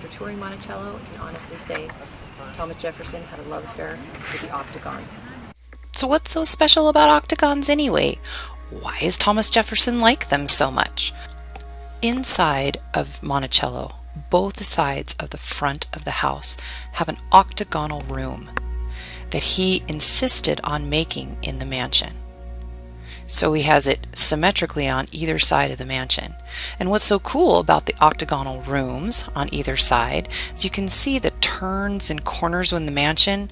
after touring Monticello, I can honestly say Thomas Jefferson had a love affair with the octagon. So what's so special about octagons anyway? Why is Thomas Jefferson like them so much? Inside of Monticello, both sides of the front of the house have an octagonal room that he insisted on making in the mansion. So he has it symmetrically on either side of the mansion. And what's so cool about the octagonal rooms on either side is you can see the turns and corners in the mansion.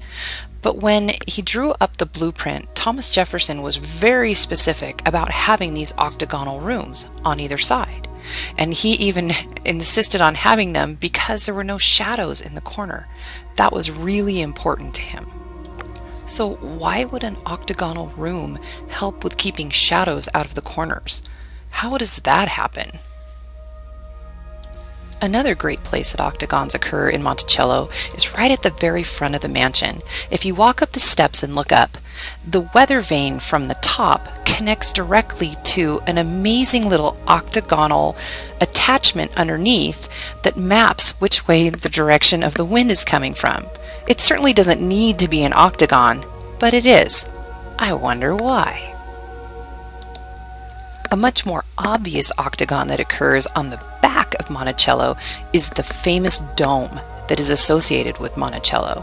But when he drew up the blueprint, Thomas Jefferson was very specific about having these octagonal rooms on either side. And he even insisted on having them because there were no shadows in the corner. That was really important to him. So why would an octagonal room help with keeping shadows out of the corners? How does that happen? Another great place that octagons occur in Monticello is right at the very front of the mansion. If you walk up the steps and look up, the weather vane from the top connects directly to an amazing little octagonal attachment underneath that maps which way the direction of the wind is coming from. It certainly doesn't need to be an octagon, but it is. I wonder why. A much more obvious octagon that occurs on the back of Monticello is the famous dome that is associated with Monticello.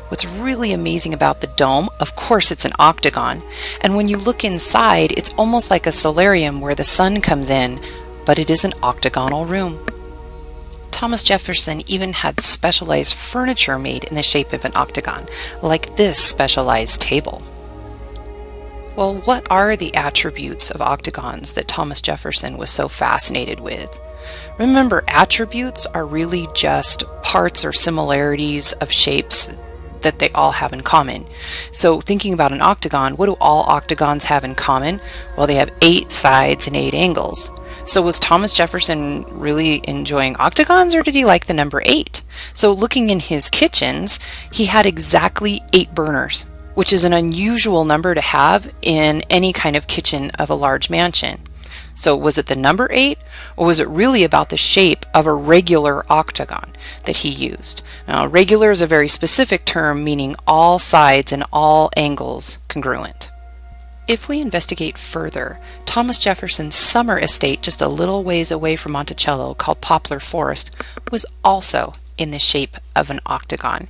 What's really amazing about the dome, of course it's an octagon, and when you look inside, it's almost like a solarium where the sun comes in, but it is an octagonal room. Thomas Jefferson even had specialized furniture made in the shape of an octagon, like this specialized table. Well, what are the attributes of octagons that Thomas Jefferson was so fascinated with? Remember, attributes are really just parts or similarities of shapes that they all have in common. So thinking about an octagon, what do all octagons have in common? Well, they have 8 sides and 8 angles. So was Thomas Jefferson really enjoying octagons, or did he like the number 8? So looking in his kitchens, he had exactly 8 burners, which is an unusual number to have in any kind of kitchen of a large mansion. So was it the number 8, or was it really about the shape of a regular octagon that he used? Now, regular is a very specific term meaning all sides and all angles congruent. If we investigate further, Thomas Jefferson's summer estate just a little ways away from Monticello, called Poplar Forest, was also in the shape of an octagon.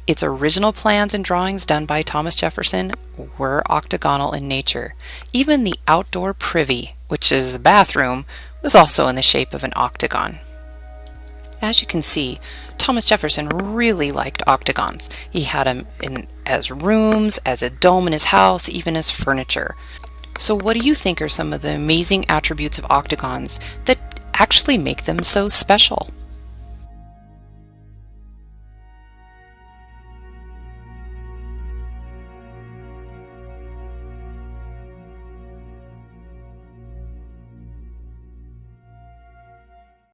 Its original plans and drawings done by Thomas Jefferson were octagonal in nature. Even the outdoor privy, which is a bathroom, was also in the shape of an octagon. As you can see, Thomas Jefferson really liked octagons. He had them as rooms, as a dome in his house, even as furniture. So what do you think are some of the amazing attributes of octagons that actually make them so special?